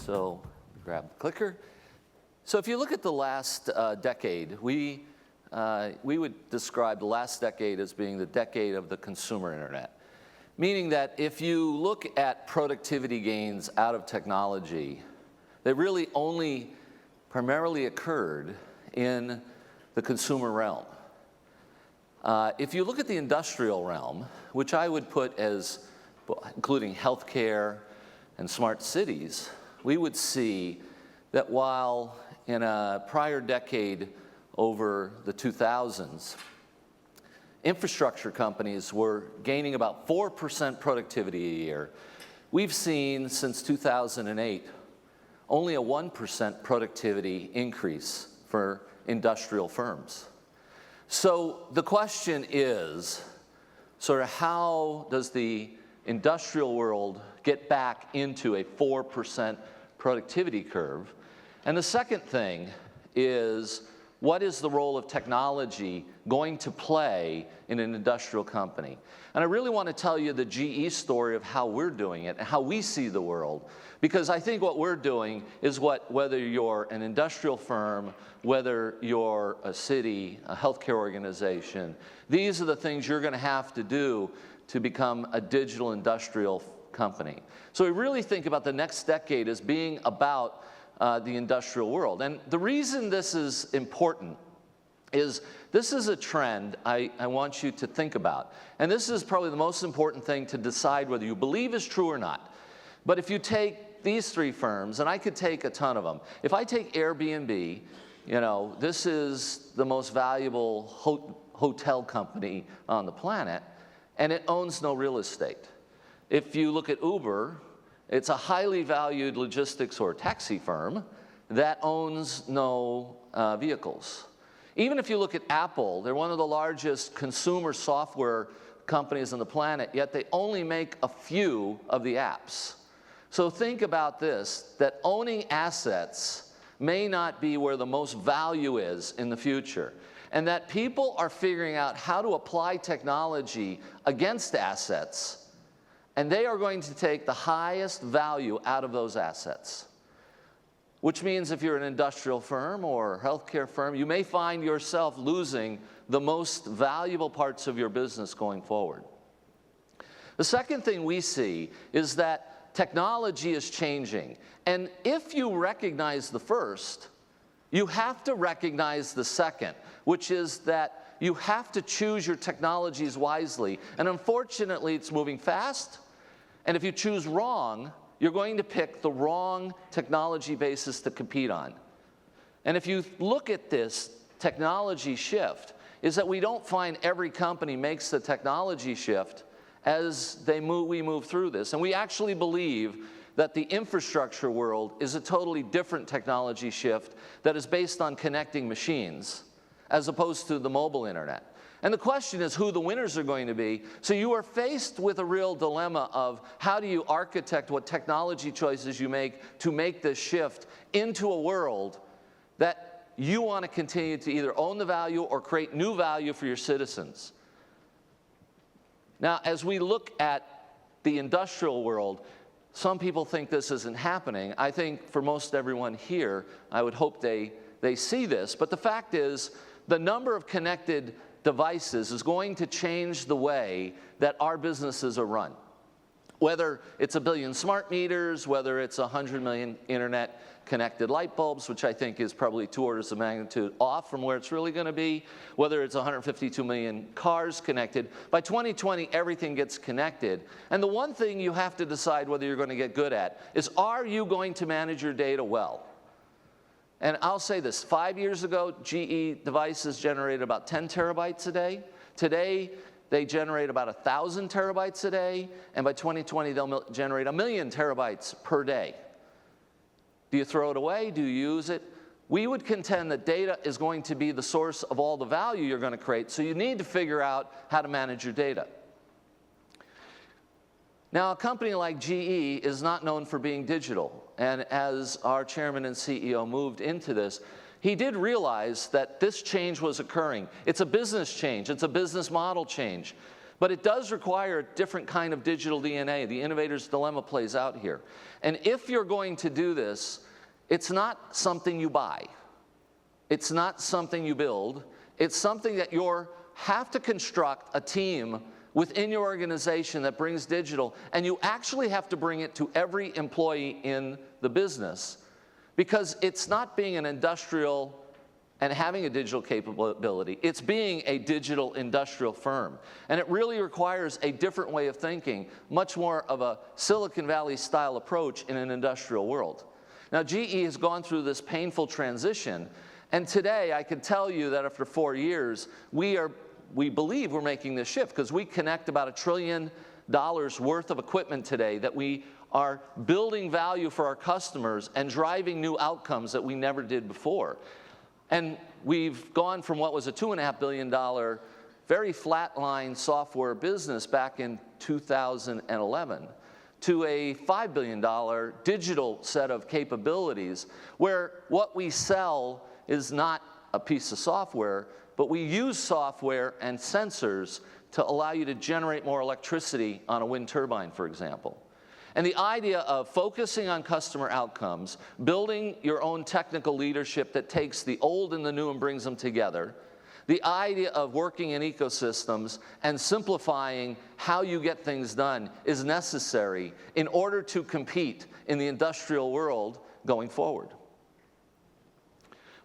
So grab the clicker. So if you look at the last decade, we would describe the last decade as being the decade of the consumer internet. Meaning that if you look at productivity gains out of technology, they really only primarily occurred in the consumer realm. If you look at the industrial realm, which I would put as including healthcare and smart cities, we would see that while in a prior decade over the 2000s, infrastructure companies were gaining about 4% productivity a year, we've seen since 2008 only a 1% productivity increase for industrial firms. So the question is, sort of how does the industrial world get back into a 4% productivity curve? And the second thing is, what is the role of technology going to play in an industrial company? And I really want to tell you the GE story of how we're doing it and how we see the world. Because I think what we're doing is whether you're an industrial firm, whether you're a city, a healthcare organization, these are the things you're going to have to do to become a digital industrial company. So we really think about the next decade as being about the industrial world. And the reason this is important is this is a trend I want you to think about. And this is probably the most important thing to decide whether you believe is true or not. But if you take these three firms, and I could take a ton of them. If I take Airbnb, you know, this is the most valuable hotel company on the planet, and it owns no real estate. If you look at Uber, it's a highly valued logistics or taxi firm that owns no vehicles. Even if you look at Apple, they're one of the largest consumer software companies on the planet, yet they only make a few of the apps. So think about this, that owning assets may not be where the most value is in the future, and that people are figuring out how to apply technology against assets, and they are going to take the highest value out of those assets. Which means if you're an industrial firm or healthcare firm, you may find yourself losing the most valuable parts of your business going forward. The second thing we see is that technology is changing. And if you recognize the first, you have to recognize the second, which is that you have to choose your technologies wisely. And unfortunately, it's moving fast. And if you choose wrong, you're going to pick the wrong technology basis to compete on. And if you look at this technology shift, is that we don't find every company makes the technology shift as we move through this. And we actually believe that the infrastructure world is a totally different technology shift that is based on connecting machines as opposed to the mobile internet. And the question is who the winners are going to be. So you are faced with a real dilemma of how do you architect what technology choices you make to make this shift into a world that you want to continue to either own the value or create new value for your citizens. Now, as we look at the industrial world, some people think this isn't happening. I think for most everyone here, I would hope they see this. But the fact is, the number of connected devices is going to change the way that our businesses are run. Whether it's 1 billion smart meters, whether it's 100 million internet connected light bulbs, which I think is probably 2 orders of magnitude off from where it's really going to be, whether it's 152 million cars connected, by 2020 everything gets connected. And the one thing you have to decide whether you're going to get good at is, are you going to manage your data well? And I'll say this, 5 years ago, GE devices generated about 10 terabytes a day. Today, they generate about 1,000 terabytes a day, and by 2020, they'll generate 1 million terabytes per day. Do you throw it away? Do you use it? We would contend that data is going to be the source of all the value you're going to create, so you need to figure out how to manage your data. Now, a company like GE is not known for being digital, and as our chairman and CEO moved into this, he did realize that this change was occurring. It's a business change. It's a business model change. But it does require a different kind of digital DNA. The innovator's dilemma plays out here. And if you're going to do this, it's not something you buy. It's not something you build. It's something that you have to construct a team within your organization that brings digital, and you actually have to bring it to every employee in the business, because it's not being an industrial and having a digital capability. It's being a digital industrial firm. And it really requires a different way of thinking, much more of a Silicon Valley style approach in an industrial world. Now, GE has gone through this painful transition, and today I can tell you that after 4 years, we believe we're making this shift, because we connect about $1 trillion worth of equipment today that we are building value for our customers and driving new outcomes that we never did before. And we've gone from what was a $2.5 billion, very flatline software business back in 2011 to a $5 billion digital set of capabilities, where what we sell is not a piece of software, but we use software and sensors to allow you to generate more electricity on a wind turbine, for example. And the idea of focusing on customer outcomes, building your own technical leadership that takes the old and the new and brings them together, the idea of working in ecosystems and simplifying how you get things done is necessary in order to compete in the industrial world going forward.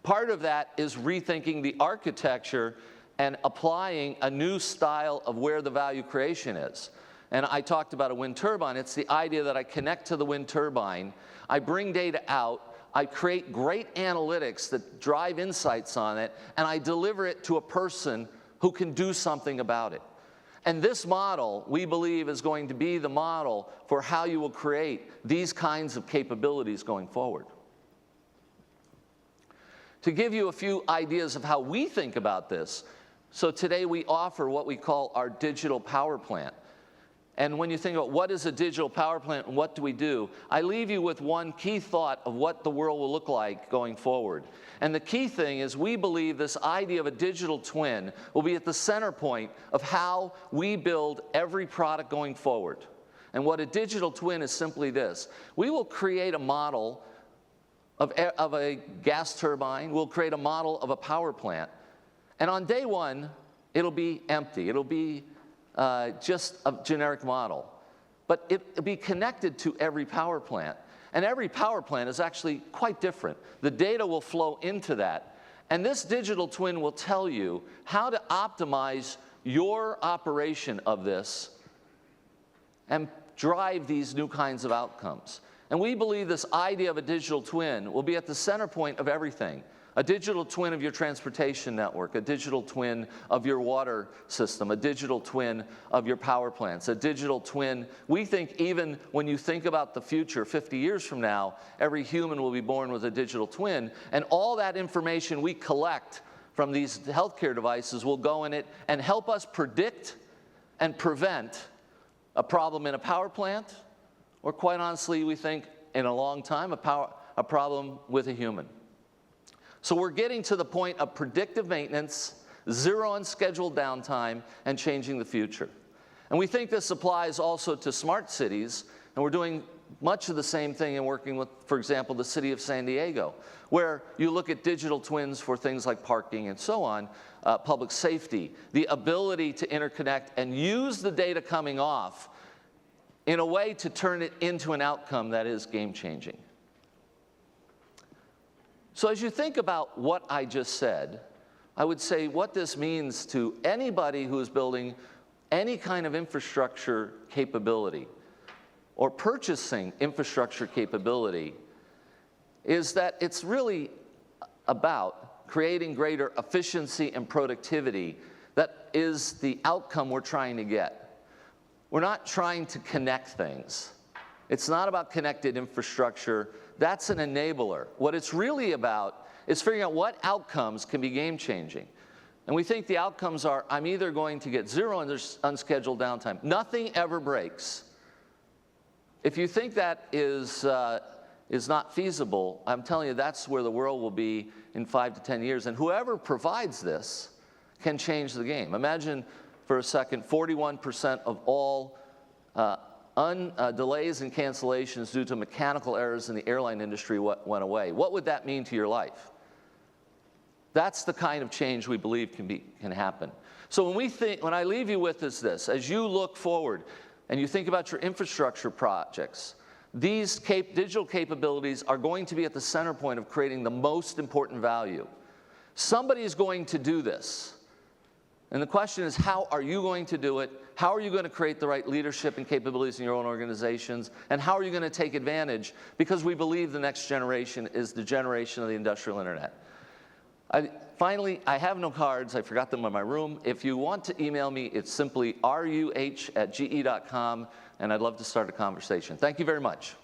Part of that is rethinking the architecture and applying a new style of where the value creation is. And I talked about a wind turbine. It's the idea that I connect to the wind turbine, I bring data out, I create great analytics that drive insights on it, and I deliver it to a person who can do something about it. And this model, we believe, is going to be the model for how you will create these kinds of capabilities going forward. To give you a few ideas of how we think about this, so today we offer what we call our digital power plant. And when you think about what is a digital power plant and what do we do, I leave you with one key thought of what the world will look like going forward. And the key thing is we believe this idea of a digital twin will be at the center point of how we build every product going forward. And what a digital twin is simply this. We will create a model of a gas turbine. We'll create a model of a power plant. And on day one, it'll be empty. It'll be just a generic model. But it'll be connected to every power plant. And every power plant is actually quite different. The data will flow into that. And this digital twin will tell you how to optimize your operation of this and drive these new kinds of outcomes. And we believe this idea of a digital twin will be at the center point of everything. A digital twin of your transportation network, a digital twin of your water system, a digital twin of your power plants, a digital twin. We think even when you think about the future, 50 years from now, every human will be born with a digital twin, and all that information we collect from these healthcare devices will go in it and help us predict and prevent a problem in a power plant, or quite honestly, we think in a long time, a problem with a human. So we're getting to the point of predictive maintenance, zero unscheduled downtime, and changing the future. And we think this applies also to smart cities, and we're doing much of the same thing in working with, for example, the city of San Diego, where you look at digital twins for things like parking and so on, public safety, the ability to interconnect and use the data coming off in a way to turn it into an outcome that is game-changing. So as you think about what I just said, I would say what this means to anybody who is building any kind of infrastructure capability or purchasing infrastructure capability is that it's really about creating greater efficiency and productivity. That is the outcome we're trying to get. We're not trying to connect things. It's not about connected infrastructure. That's an enabler. What it's really about is figuring out what outcomes can be game-changing. And we think the outcomes are, I'm either going to get zero unscheduled downtime. Nothing ever breaks. If you think that is not feasible, I'm telling you that's where the world will be in 5 to 10 years. And whoever provides this can change the game. Imagine for a second, 41% of all delays and cancellations due to mechanical errors in the airline industry went away. What would that mean to your life? That's the kind of change we believe can happen. So when I leave you with is this, as you look forward and you think about your infrastructure projects, these digital capabilities are going to be at the center point of creating the most important value. Somebody is going to do this. And the question is, how are you going to do it? How are you going to create the right leadership and capabilities in your own organizations? And how are you going to take advantage? Because we believe the next generation is the generation of the industrial internet. Finally, I have no cards. I forgot them in my room. If you want to email me, it's simply ruh@ge.com, and I'd love to start a conversation. Thank you very much.